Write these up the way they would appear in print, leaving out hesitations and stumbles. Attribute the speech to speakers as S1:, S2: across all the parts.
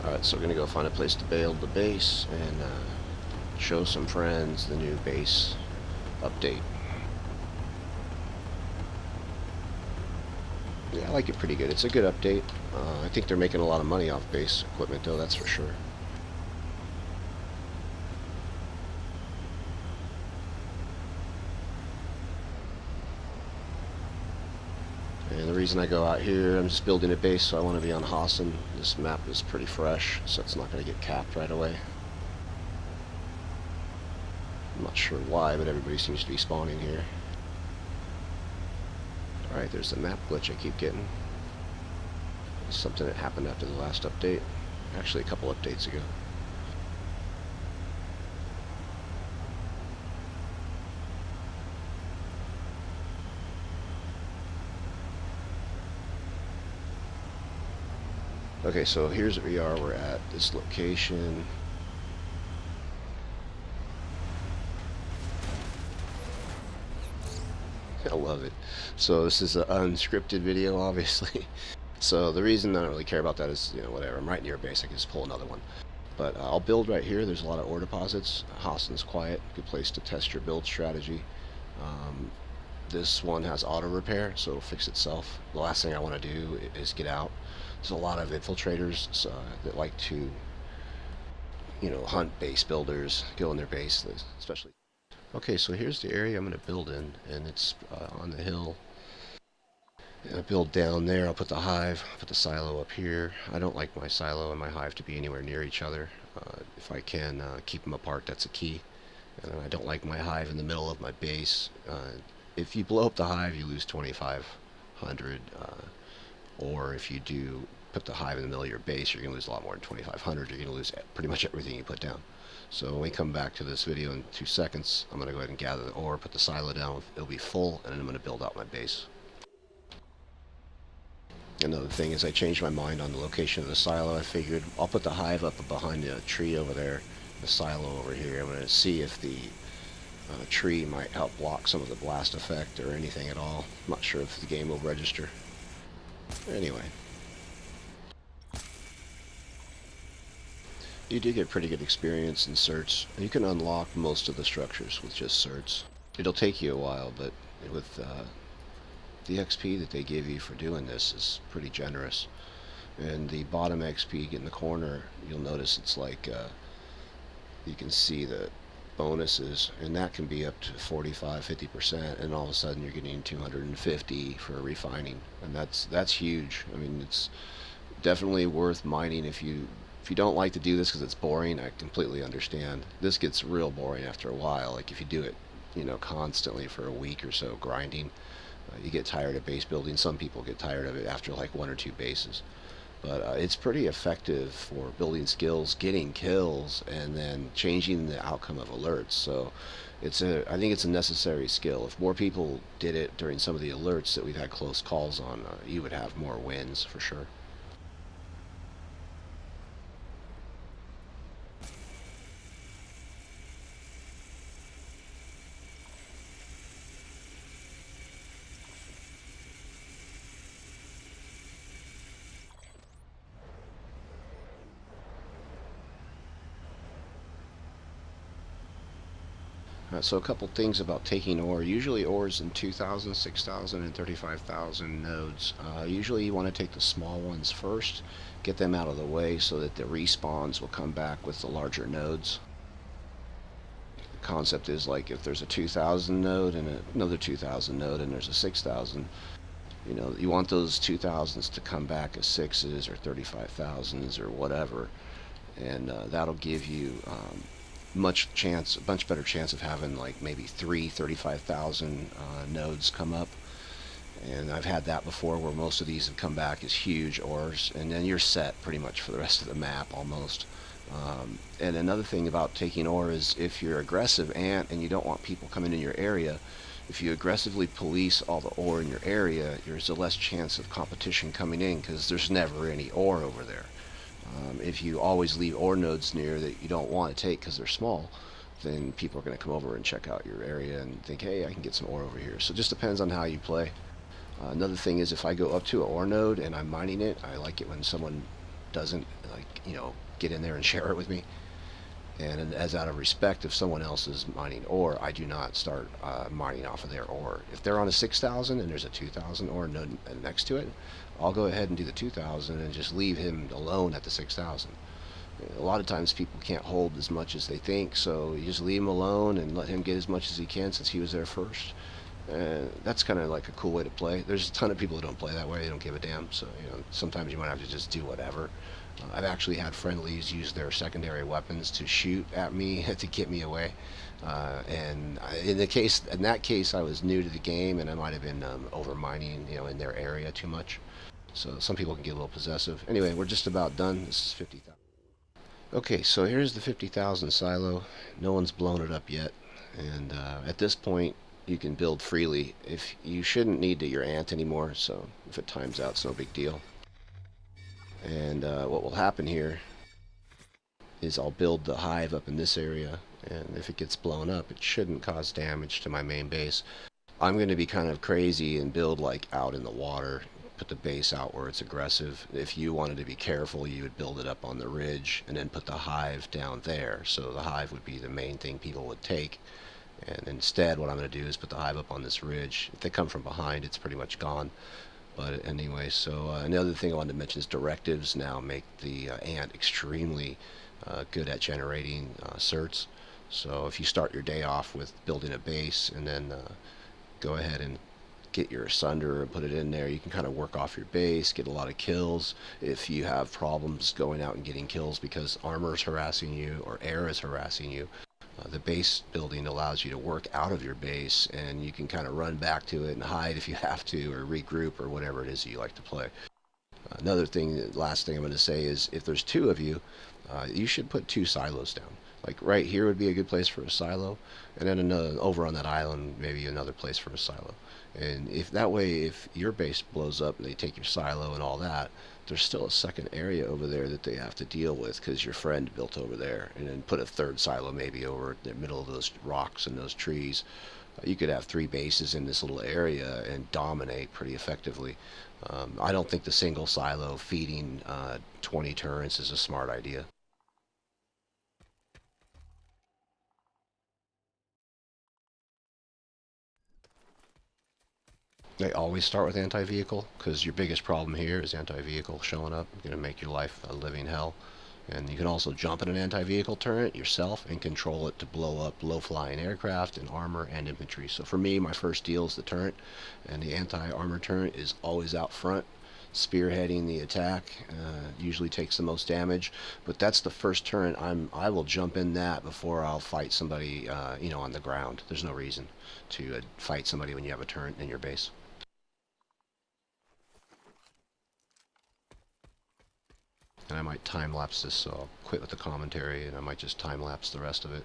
S1: Alright, so we're gonna go find a place to build the base and show some friends the new base update. Yeah, I like it pretty good. It's a good update. I think they're making a lot of money off base equipment though, that's for sure. And the reason I go out here, I'm just building a base, so I want to be on HOSSIN. This map is pretty fresh, so it's not going to get capped right away. I'm not sure why, but everybody seems to be spawning here. Alright, there's the map glitch I keep getting. It's something that happened after the last update. Actually, a couple updates ago. Okay, so here's where we are. We're at this location. I love it. So this is an unscripted video, obviously. So the reason I don't really care about that is, you know, whatever. I'm right near base. I can just pull another one. But I'll build right here. There's a lot of ore deposits. HOSSIN's quiet. Good place to test your build strategy. This one has auto repair, so it'll fix itself. The last thing I want to do is get out. There's a lot of infiltrators that like to, you know, hunt base builders, go in their base, especially. Okay, so here's the area I'm going to build in, and it's on the hill. And I build down there. I'll put the hive, put the silo up here. I don't like my silo and my hive to be anywhere near each other. If I can keep them apart, that's a key. And I don't like my hive in the middle of my base. If you blow up the hive, you lose 2,500. Or if you do put the hive in the middle of your base, you're going to lose a lot more than 2,500. You're going to lose pretty much everything you put down. So when we come back to this video in 2 seconds, I'm going to go ahead and gather the ore, put the silo down. It'll be full, and then I'm going to build out my base. Another thing is I changed my mind on the location of the silo. I figured I'll put the hive up behind the tree over there, the silo over here. I'm going to see if the tree might help block some of the blast effect or anything at all. I'm not sure if the game will register. Anyway. You do get pretty good experience in certs. You can unlock most of the structures with just certs. It'll take you a while, but with the XP that they give you for doing this is pretty generous. And the bottom XP in the corner, you'll notice it's like you can see the bonuses, and that can be up to 45-50%, and all of a sudden you're getting 250 for refining, and that's huge. I mean, it's definitely worth mining. If you don't like to do this because it's boring, I completely understand. This gets real boring after a while. Like if you do it, you know, constantly for a week or so grinding, you get tired of base building. Some people get tired of it after like 1 or 2 bases. But it's pretty effective for building skills, getting kills, and then changing the outcome of alerts. So I think it's a necessary skill. If more people did it during some of the alerts that we've had close calls on, you would have more wins for sure. So a couple things about taking ore. Usually ores in 2,000, 6,000, and 35,000 nodes. Usually you want to take the small ones first, get them out of the way so that the respawns will come back with the larger nodes. The concept is like if there's a 2,000 node and another 2,000 node and there's a 6,000, you know, you want those 2,000s to come back as 6s or 35,000s or whatever, and that'll give you much better chance of having like maybe 35,000 nodes come up. And I've had that before where most of these have come back as huge ores, and then you're set pretty much for the rest of the map almost. And another thing about taking ore is if you're aggressive and you don't want people coming in your area, if you aggressively police all the ore in your area, there's a less chance of competition coming in because there's never any ore over there. If you always leave ore nodes near that you don't want to take because they're small, then people are going to come over and check out your area and think, hey, I can get some ore over here. So it just depends on how you play. Another thing is if I go up to an ore node and I'm mining it, I like it when someone doesn't, like, get in there and share it with me. And as out of respect, if someone else is mining ore, I do not start mining off of their ore. If they're on a 6,000 and there's a 2,000 ore next to it, I'll go ahead and do the 2,000 and just leave him alone at the 6,000. A lot of times people can't hold as much as they think, so you just leave him alone and let him get as much as he can since he was there first. That's kind of like a cool way to play. There's a ton of people that don't play that way. They don't give a damn. So sometimes you might have to just do whatever. I've actually had friendlies use their secondary weapons to shoot at me to get me away. And in that case, I was new to the game, and I might have been over mining, in their area too much. So some people can get a little possessive. Anyway, we're just about done. This is 50,000. Okay, so here's the 50,000 silo. No one's blown it up yet, and at this point, you can build freely. If you shouldn't need your ant anymore, so if it times out, it's no big deal. And what will happen here is I'll build the hive up in this area, and if it gets blown up, it shouldn't cause damage to my main base. I'm going to be kind of crazy and build like out in the water, put the base out where it's aggressive. If you wanted to be careful, you would build it up on the ridge and then put the hive down there. So the hive would be the main thing people would take. And instead, what I'm going to do is put the hive up on this ridge. If they come from behind, it's pretty much gone. But anyway, so another thing I wanted to mention is directives now make the ant extremely good at generating certs. So if you start your day off with building a base and then go ahead and get your asunder and put it in there, you can kind of work off your base, get a lot of kills. If you have problems going out and getting kills because armor is harassing you or air is harassing you, the base building allows you to work out of your base, and you can kind of run back to it and hide if you have to, or regroup, or whatever it is that you like to play. Another thing, last thing I'm going to say is, if there's two of you, you should put two silos down. Like right here would be a good place for a silo, and then another, over on that island, maybe another place for a silo. And if that way, if your base blows up and they take your silo and all that, there's still a second area over there that they have to deal with because your friend built over there, and then put a third silo maybe over in the middle of those rocks and those trees. You could have three bases in this little area and dominate pretty effectively. I don't think the single silo feeding 20 turrets is a smart idea. They always start with anti-vehicle because your biggest problem here is anti-vehicle showing up. It's going to make your life a living hell. And you can also jump in an anti-vehicle turret yourself and control it to blow up low-flying aircraft and armor and infantry. So for me, my first deal is the turret, and the anti-armor turret is always out front, spearheading the attack. Usually takes the most damage, but that's the first turret. I will jump in that before I'll fight somebody, on the ground. There's no reason to fight somebody when you have a turret in your base. And I might time-lapse this, so I'll quit with the commentary, and I might just time-lapse the rest of it.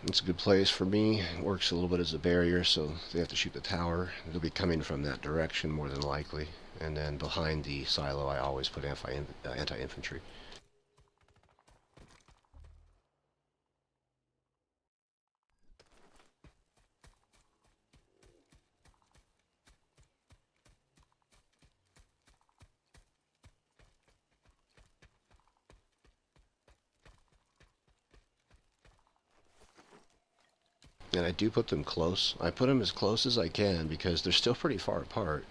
S1: It's a good place for me. It works a little bit as a barrier, so they have to shoot the tower. They'll be coming from that direction more than likely. And then behind the silo, I always put anti-infantry. And I do put them close. I put them as close as I can because they're still pretty far apart,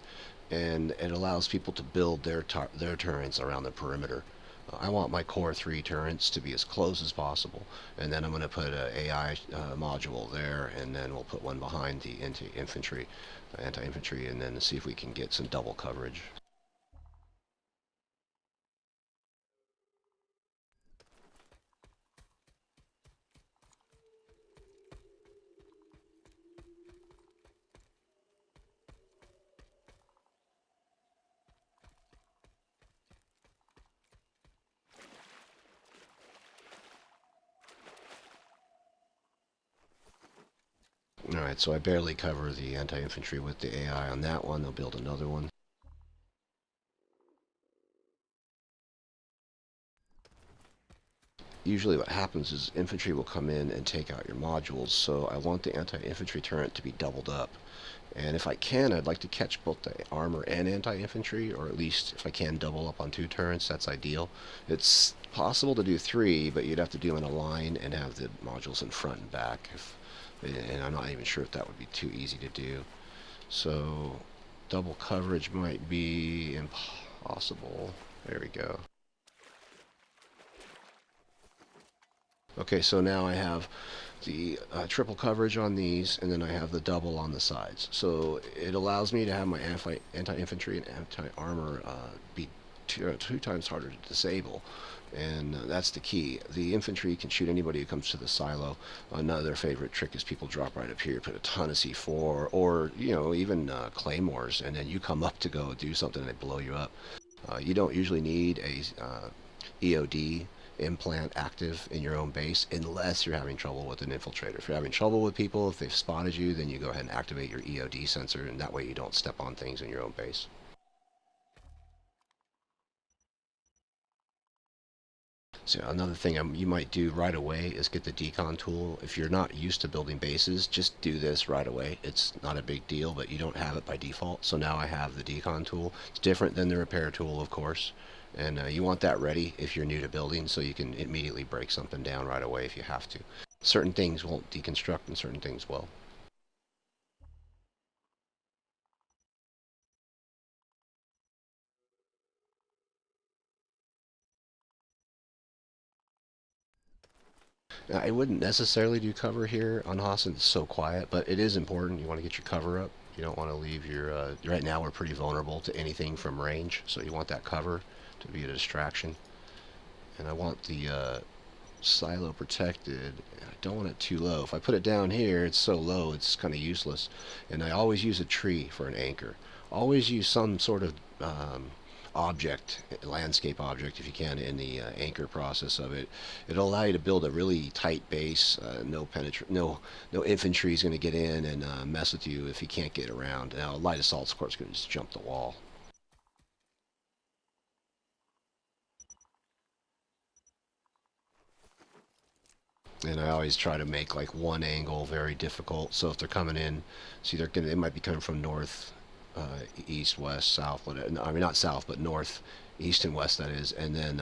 S1: and it allows people to build their turrets around the perimeter. I want my core 3 turrets to be as close as possible, and then I'm going to put an AI module there, and then we'll put one behind the anti-infantry, and then see if we can get some double coverage. Alright, so I barely cover the anti-infantry with the AI on that one. They'll build another one. Usually what happens is infantry will come in and take out your modules, so I want the anti-infantry turret to be doubled up. And if I can, I'd like to catch both the armor and anti-infantry, or at least if I can double up on 2 turrets, that's ideal. It's possible to do 3, but you'd have to do them in a line and have the modules in front and back. And I'm not even sure if that would be too easy to do. So double coverage might be impossible. There we go. Okay, so now I have the triple coverage on these, and then I have the double on the sides. So it allows me to have my anti-infantry and anti-armor be two times harder to disable. And that's the key. The infantry can shoot anybody who comes to the silo. Another favorite trick is people drop right up here, put a ton of C4, or even claymores, and then you come up to go do something and they blow you up. You don't usually need a EOD implant active in your own base unless you're having trouble with an infiltrator. If you're having trouble with people, if they've spotted you, then you go ahead and activate your EOD sensor, and that way you don't step on things in your own base. So another thing you might do right away is get the decon tool. If you're not used to building bases, just do this right away. It's not a big deal, but you don't have it by default. So now I have the decon tool. It's different than the repair tool, of course. And you want that ready if you're new to building, so you can immediately break something down right away if you have to. Certain things won't deconstruct and certain things will. Now, I wouldn't necessarily do cover here on HOSSIN. It's so quiet, but it is important. You want to get your cover up. You don't want to leave your... right now we're pretty vulnerable to anything from range, so you want that cover to be a distraction. And I want the silo protected. I don't want it too low. If I put it down here, it's so low it's kind of useless. And I always use a tree for an anchor. Always use some sort of object, landscape object if you can, in the anchor process of it. It'll allow you to build a really tight base. No infantry is going to get in and mess with you if you can't get around. Now light assault's of course going to just jump the wall. And I always try to make like one angle very difficult. So if they're coming in, see, they might be coming from north, east, west, south. I mean, not south, but north, east, and west. That is, and then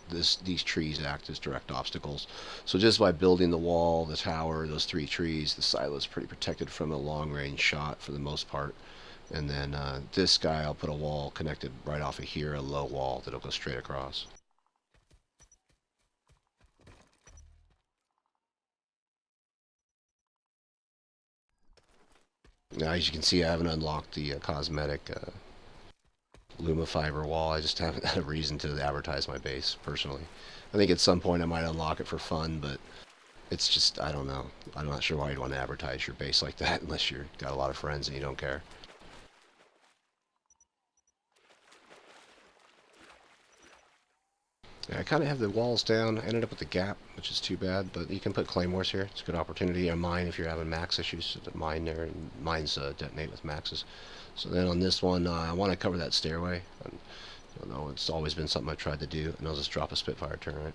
S1: these trees act as direct obstacles. So just by building the wall, the tower, those 3 trees, the silo is pretty protected from a long-range shot for the most part. And then this guy, I'll put a wall connected right off of here, a low wall that'll go straight across. Now, as you can see, I haven't unlocked the cosmetic Lumifiber wall. I just haven't had a reason to advertise my base, personally. I think at some point I might unlock it for fun, but it's just, I don't know. I'm not sure why you'd want to advertise your base like that unless you've got a lot of friends and you don't care. Yeah, I kind of have the walls down. I ended up with the gap, which is too bad, but you can put claymores here. It's a good opportunity. A mine if you're having max issues. The mine there, and mines detonate with maxes. So then on this one, I want to cover that stairway. I don't know, it's always been something I've tried to do, and I'll just drop a Spitfire turret.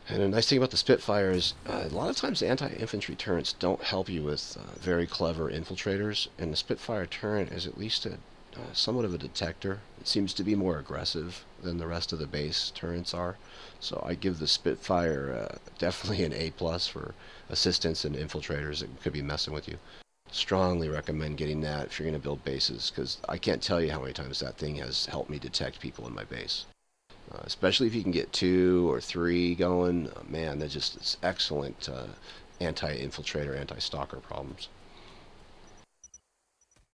S1: And the nice thing about the Spitfire is a lot of times the anti-infantry turrets don't help you with very clever infiltrators, and the Spitfire turret is at least somewhat of a detector. It seems to be more aggressive than the rest of the base turrets are. So I give the Spitfire definitely an A+ for assistance and infiltrators that could be messing with you. Strongly recommend getting that if you're going to build bases, because I can't tell you how many times that thing has helped me detect people in my base. Especially if you can get 2 or 3 going, man, that just is excellent anti-infiltrator, anti-stalker problems.